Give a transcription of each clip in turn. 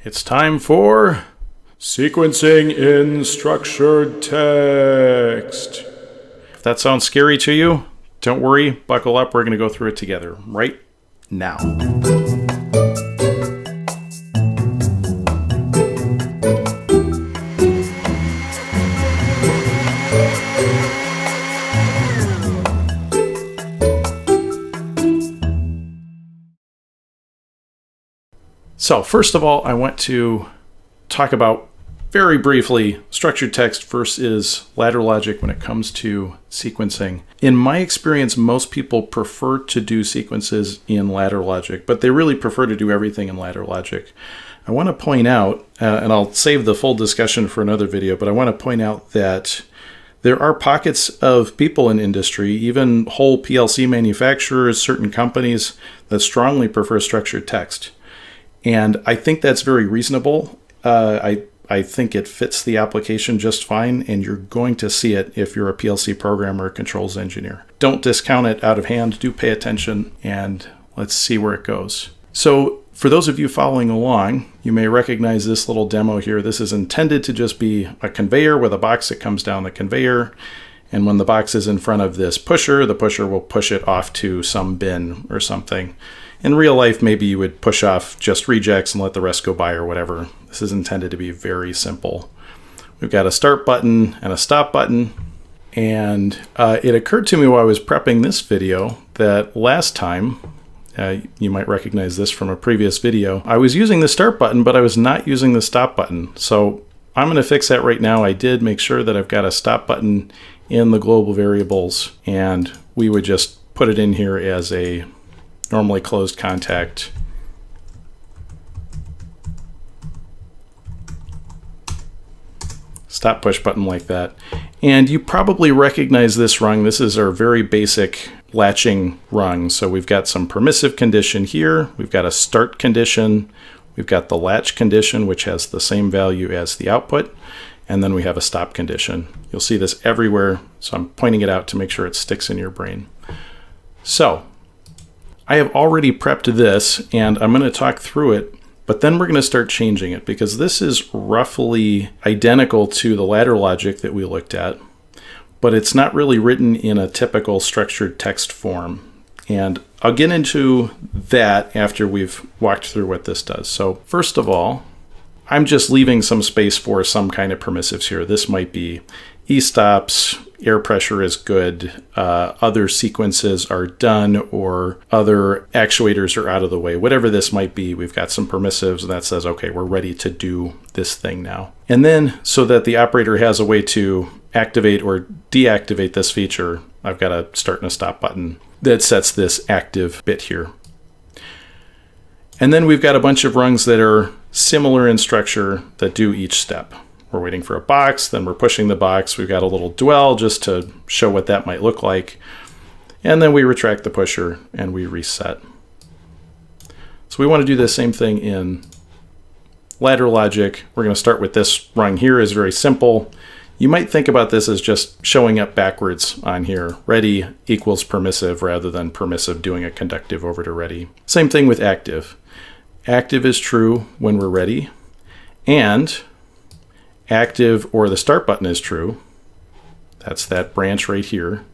It's time for sequencing in structured text. If that sounds scary to you, don't worry, buckle up, we're going to go through it together right now. So first of all, I want to talk about very briefly structured text versus ladder logic when it comes to sequencing. In my experience, most people prefer to do sequences in ladder logic, but they really prefer to do everything in ladder logic. I want to point out, and I'll save the full discussion for another video, but I want to point out that there are pockets of people in industry, even whole PLC manufacturers, certain companies that strongly prefer structured text. And I think that's very reasonable. I think it fits the application just fine, and you're going to see it if you're a PLC programmer or controls engineer. Don't discount it out of hand. Do pay attention, and let's see where it goes. So for those of you following along, you may recognize this little demo here. This is intended to just be a conveyor with a box that comes down the conveyor. And when the box is in front of this pusher, the pusher will push it off to some bin or something. In real life, maybe you would push off just rejects and let the rest go by or whatever. This is intended to be very simple. We've got a start button and a stop button. And it occurred to me while I was prepping this video that last time, you might recognize this from a previous video, I was using the start button, but I was not using the stop button. So I'm going to fix that right now. I did make sure that I've got a stop button in the global variables, and we would just put it in here as a normally closed contact. Stop push button like that. And you probably recognize this rung. This is our very basic latching rung. So we've got some permissive condition here. We've got a start condition. We've got the latch condition, which has the same value as the output. And then we have a stop condition. You'll see this everywhere. So I'm pointing it out to make sure it sticks in your brain. So I have already prepped this, and I'm going to talk through it, but then we're going to start changing it because this is roughly identical to the ladder logic that we looked at, but it's not really written in a typical structured text form. And I'll get into that after we've walked through what this does. So first of all, I'm just leaving some space for some kind of permissives here. This might be e-stops, air pressure is good, other sequences are done, or other actuators are out of the way. Whatever this might be, we've got some permissives and that says, okay, we're ready to do this thing now. And then so that the operator has a way to activate or deactivate this feature, I've got a start and a stop button that sets this active bit here. And then we've got a bunch of rungs that are similar in structure that do each step. We're waiting for a box, then we're pushing the box. We've got a little dwell just to show what that might look like. And then we retract the pusher and we reset. So we want to do the same thing in ladder logic. We're going to start with this rung here. Is very simple. You might think about this as just showing up backwards on here. Ready equals permissive rather than permissive doing a conductive over to ready. Same thing with active. Active is true when we're ready, and active or the start button is true. That's that branch right here.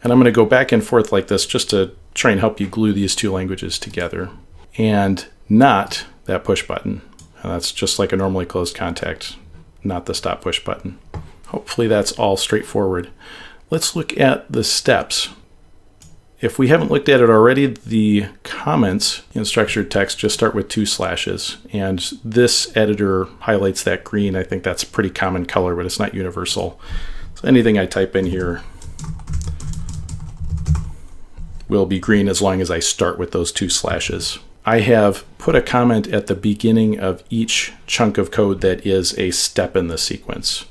And I'm going to go back and forth like this just to try and help you glue these two languages together. And not that push button. And that's just like a normally closed contact, not the stop push button. Hopefully that's all straightforward. Let's look at the steps. If we haven't looked at it already, the comments in structured text just start with 2 slashes. And this editor highlights that green. I think that's a pretty common color, but it's not universal. So anything I type in here will be green as long as I start with those 2 slashes. I have put a comment at the beginning of each chunk of code that is a step in the sequence.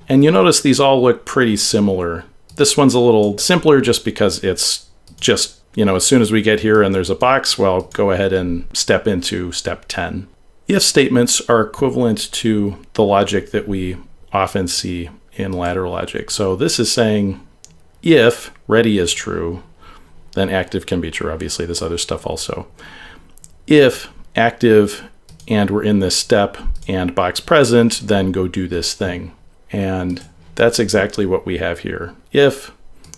And you notice these all look pretty similar. This one's a little simpler just because it's just, as soon as we get here and there's a box, well, go ahead and step into step 10. If statements are equivalent to the logic that we often see in ladder logic. So this is saying if ready is true, then active can be true. Obviously, this other stuff also. If active and we're in this step and box present, then go do this thing. And that's exactly what we have here. If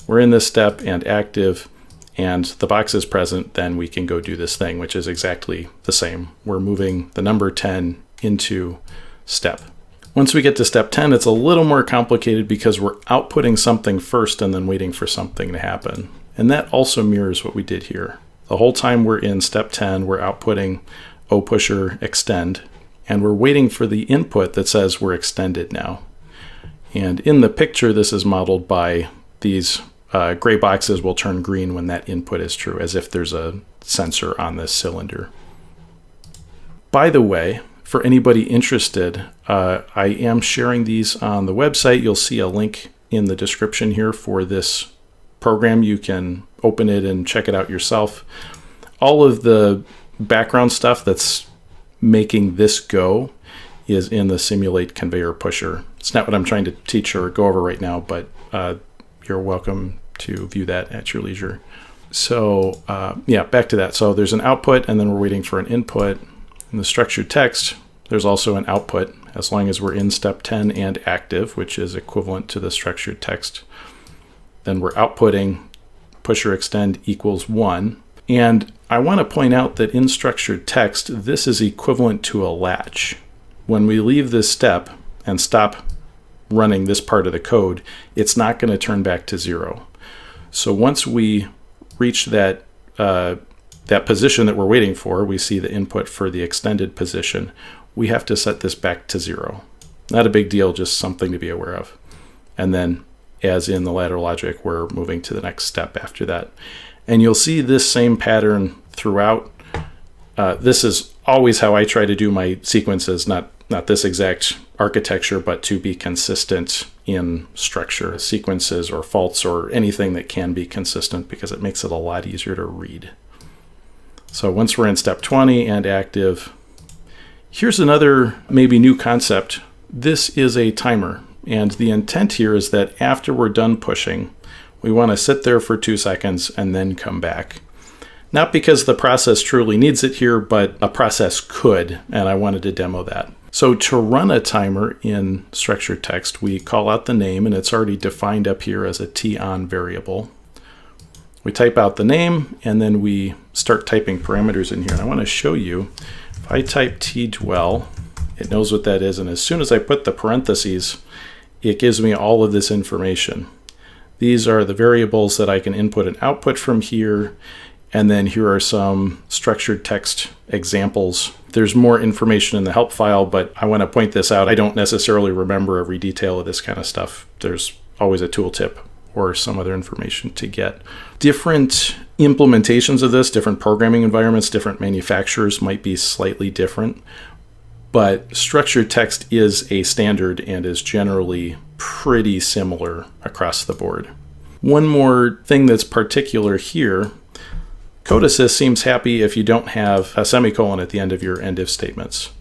we're in this step and active and the box is present, then we can go do this thing, which is exactly the same. We're moving the number 10 into step. Once we get to step 10, it's a little more complicated because we're outputting something first and then waiting for something to happen. And that also mirrors what we did here. The whole time we're in step 10, we're outputting O-pusher extend, and we're waiting for the input that says we're extended now. And in the picture, this is modeled by these gray boxes will turn green when that input is true, as if there's a sensor on this cylinder. By the way, for anybody interested, I am sharing these on the website. You'll see a link in the description here for this program. You can open it and check it out yourself. All of the background stuff that's making this go is in the simulate conveyor pusher. It's not what I'm trying to teach or go over right now, but you're welcome to view that at your leisure. So yeah, back to that. So there's an output and then we're waiting for an input. In the structured text, there's also an output as long as we're in step 10 and active, which is equivalent to the structured text. Then we're outputting pusher extend equals 1. And I want to point out that in structured text, this is equivalent to a latch. When we leave this step and stop running this part of the code, it's not going to turn back to 0. So once we reach that position that we're waiting for, we see the input for the extended position, we have to set this back to 0. Not a big deal, just something to be aware of. And then, as in the ladder logic, we're moving to the next step after that. And you'll see this same pattern throughout. This is always how I try to do my sequences, not this exact architecture, but to be consistent in structure, sequences or faults or anything that can be consistent, because it makes it a lot easier to read. So once we're in step 20 and active, here's another maybe new concept. This is a timer, and the intent here is that after we're done pushing, we want to sit there for 2 seconds and then come back. Not because the process truly needs it here, but a process could, and I wanted to demo that. So to run a timer in structured text, we call out the name, and it's already defined up here as a ton variable. We type out the name, and then we start typing parameters in here. And I want to show you, if I type tdwell, it knows what that is, and as soon as I put the parentheses, it gives me all of this information. These are the variables that I can input and output from here. And then here are some structured text examples. There's more information in the help file, but I want to point this out. I don't necessarily remember every detail of this kind of stuff. There's always a tooltip or some other information to get. Different implementations of this, different programming environments, different manufacturers might be slightly different, but structured text is a standard and is generally pretty similar across the board. One more thing that's particular here, Code Assist seems happy if you don't have a semicolon at the end of your end if statements.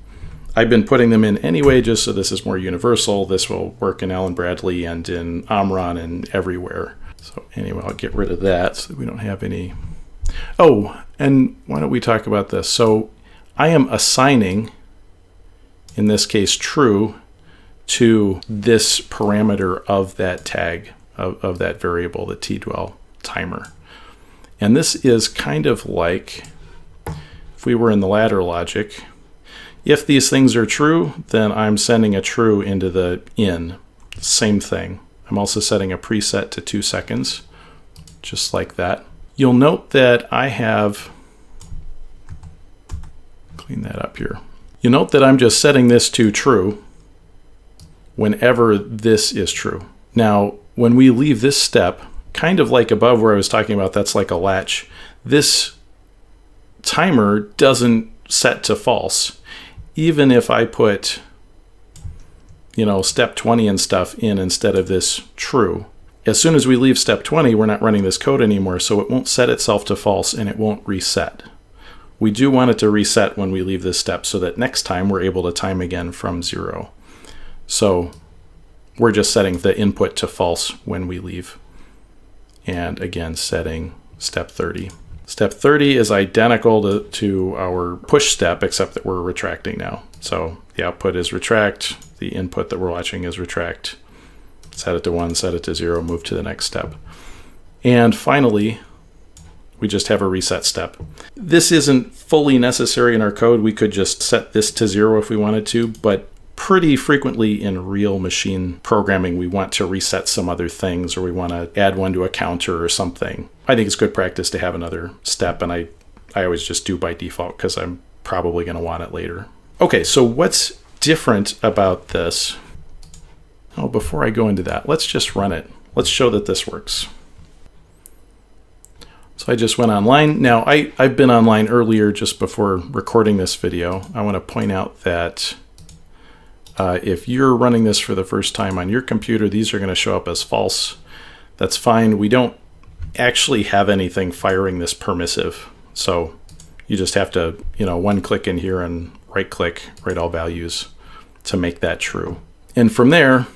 I've been putting them in anyway, just so this is more universal. This will work in Allen Bradley and in Omron and everywhere. So anyway, I'll get rid of that so that we don't have any. Oh, and why don't we talk about this? So I am assigning, in this case, true to this parameter of that tag, of that variable, the tdwell timer. And this is kind of like if we were in the ladder logic. If these things are true, then I'm sending a true into the in. Same thing. I'm also setting a preset to 2 seconds, just like that. You'll note that I have, clean that up here. You note that I'm just setting this to true whenever this is true. Now, when we leave this step, kind of like above where I was talking about, that's like a latch. This timer doesn't set to false. Even if I put, step 20 and stuff in instead of this true, as soon as we leave step 20, we're not running this code anymore, so it won't set itself to false and it won't reset. We do want it to reset when we leave this step so that next time we're able to time again from 0. So we're just setting the input to false when we leave. And again, setting step 30. Step 30 is identical to our push step, except that we're retracting now. So the output is retract, the input that we're watching is retract. Set it to 1, set it to 0, move to the next step. And finally, we just have a reset step. This isn't fully necessary in our code. We could just set this to 0 if we wanted to, but pretty frequently in real machine programming, we want to reset some other things, or we want to add one to a counter or something. I think it's good practice to have another step, and I always just do by default because I'm probably going to want it later. Okay, so what's different about this? Oh, before I go into that, let's just run it. Let's show that this works. So I just went online. Now, I've been online earlier just before recording this video. I want to point out that if you're running this for the first time on your computer, these are going to show up as false. That's fine. We don't actually have anything firing this permissive. So you just have to, one click in here and right click, write all values to make that true. And from there,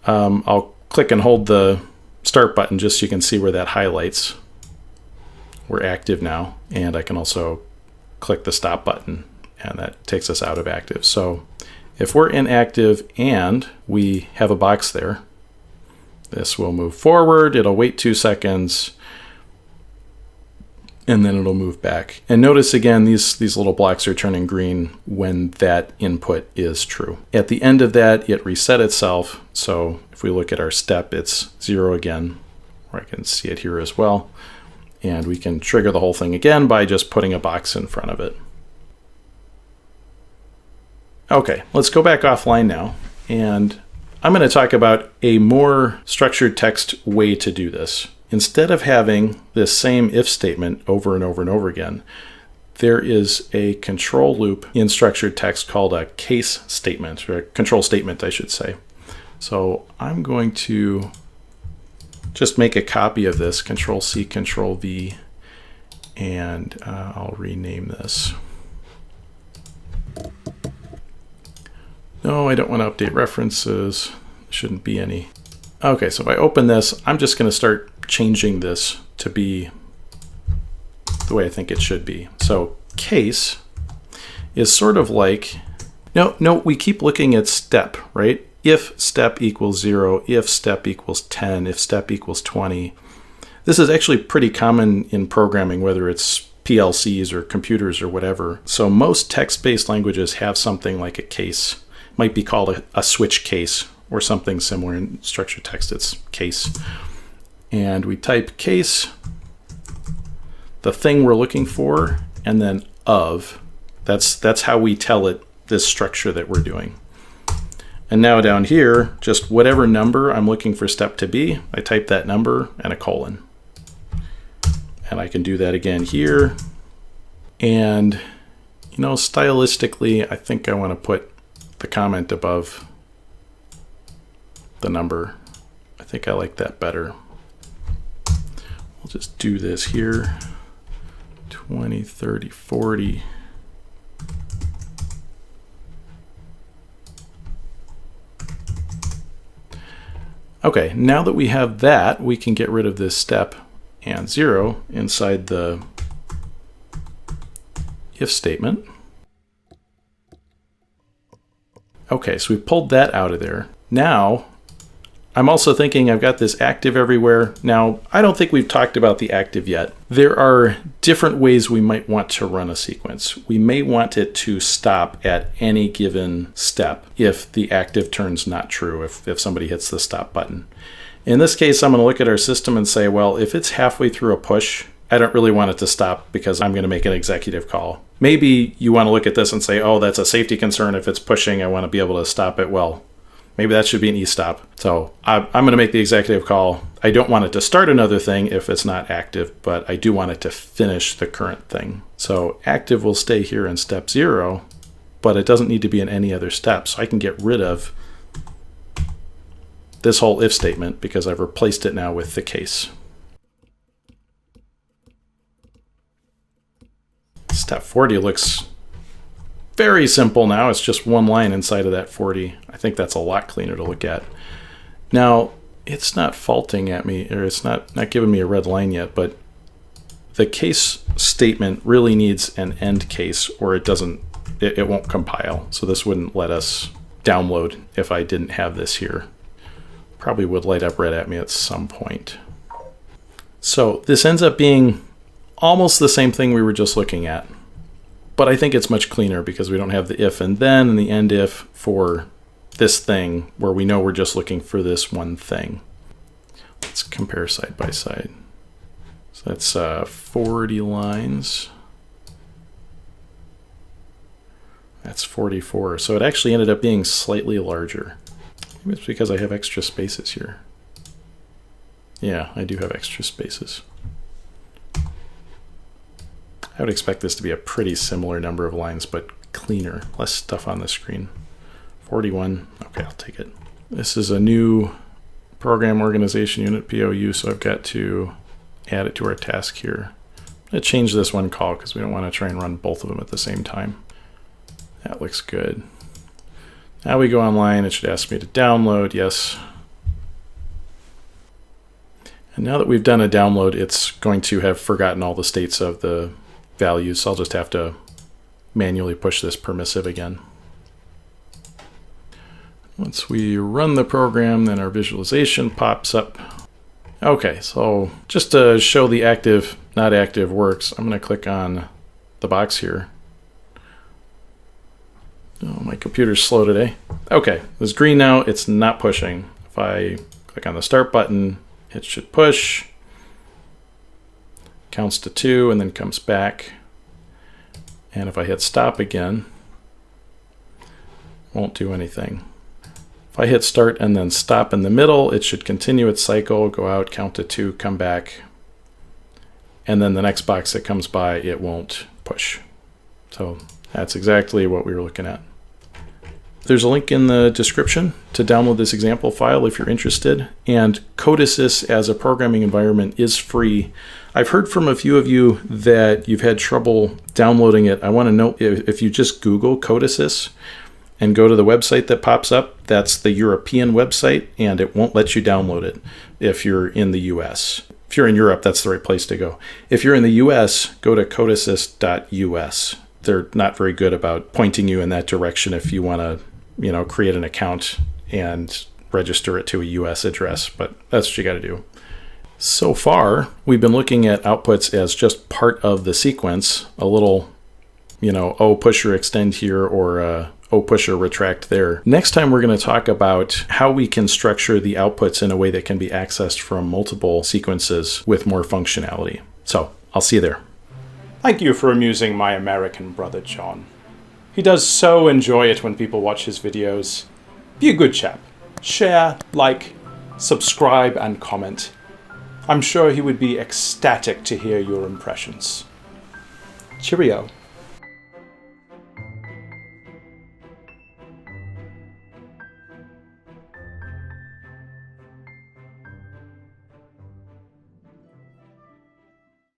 I'll click and hold the start button just so you can see where that highlights. We're active now, and I can also click the stop button, and that takes us out of active. So if we're inactive and we have a box there, this will move forward, it'll wait 2 seconds, and then it'll move back. And notice again, these little blocks are turning green when that input is true. At the end of that, it reset itself. So if we look at our step, it's 0 again, or I can see it here as well. And we can trigger the whole thing again by just putting a box in front of it. Okay, let's go back offline now, and I'm going to talk about a more structured text way to do this. Instead of having this same if statement over and over and over again, there is a control loop in structured text called a case statement, or a control statement, I should say. So I'm going to just make a copy of this, Control C, Control V, and I'll rename this. No, I don't want to update references. Shouldn't be any. Okay, so if I open this, I'm just going to start changing this to be the way I think it should be. So case is sort of like, no, we keep looking at step, right? If step equals 0, if step equals 10, if step equals 20. This is actually pretty common in programming, whether it's PLCs or computers or whatever. So most text-based languages have something like a case. Might be called a switch case or something similar. In structured text, it's case. And we type case, the thing we're looking for, and then of. That's how we tell it this structure that we're doing. And now down here, just whatever number I'm looking for step to be, I type that number and a colon. And I can do that again here. And, stylistically, I think I want to put the comment above the number. I think I like that better. We'll just do this here. 20, 30, 40. Okay, now that we have that, we can get rid of this step and 0 inside the if statement. Okay, so we pulled that out of there. Now, I'm also thinking I've got this active everywhere. Now, I don't think we've talked about the active yet. There are different ways we might want to run a sequence. We may want it to stop at any given step if the active turns not true, if somebody hits the stop button. In this case, I'm going to look at our system and say, well, if it's halfway through a push, I don't really want it to stop because I'm going to make an executive call. Maybe you want to look at this and say, oh, that's a safety concern. If it's pushing, I want to be able to stop it. Well, maybe that should be an e-stop. So I'm going to make the executive call. I don't want it to start another thing if it's not active, but I do want it to finish the current thing. So active will stay here in step 0, but it doesn't need to be in any other step. So I can get rid of this whole if statement because I've replaced it now with the case. Step 40 looks very simple now. It's just one line inside of that 40. I think that's a lot cleaner to look at. Now, it's not faulting at me, or it's not giving me a red line yet, but the case statement really needs an end case or it won't compile. So this wouldn't let us download if I didn't have this here. Probably would light up red at me at some point. So this ends up being almost the same thing we were just looking at, but I think it's much cleaner because we don't have the if and then and the end if for this thing where we know we're just looking for this one thing. Let's compare side by side. So that's 40 lines. That's 44. So it actually ended up being slightly larger. Maybe it's because I have extra spaces here. Yeah, I do have extra spaces. I would expect this to be a pretty similar number of lines, but cleaner, less stuff on the screen. 41, okay, I'll take it. This is a new program organization unit, POU, so I've got to add it to our task here. I'm going to change this one call because we don't want to try and run both of them at the same time. That looks good. Now we go online, it should ask me to download, yes. And now that we've done a download, it's going to have forgotten all the states of the values, so I'll just have to manually push this permissive again. Once we run the program, then our visualization pops up. Okay, so just to show the active, not active works, I'm going to click on the box here. Oh, my computer's slow today. Okay, it's green now, it's not pushing. If I click on the start button, it should push. Counts to 2 and then comes back. And if I hit stop again, it won't do anything. If I hit start and then stop in the middle, it should continue its cycle, go out, count to 2, come back. And then the next box that comes by, it won't push. So that's exactly what we were looking at. There's a link in the description to download this example file if you're interested. And Codesys as a programming environment is free. I've heard from a few of you that you've had trouble downloading it. I want to know if you just Google Codesys and go to the website that pops up, that's the European website, and it won't let you download it if you're in the US. If you're in Europe, that's the right place to go. If you're in the US, go to codesys.us. They're not very good about pointing you in that direction if you want to, create an account and register it to a US address, but that's what you got to do. So far, we've been looking at outputs as just part of the sequence, a little, oh, push or extend here, or oh, push or retract there. Next time, we're going to talk about how we can structure the outputs in a way that can be accessed from multiple sequences with more functionality. So I'll see you there. Thank you for amusing my American brother, John. He does so enjoy it when people watch his videos. Be a good chap. Share, like, subscribe, and comment. I'm sure he would be ecstatic to hear your impressions. Cheerio.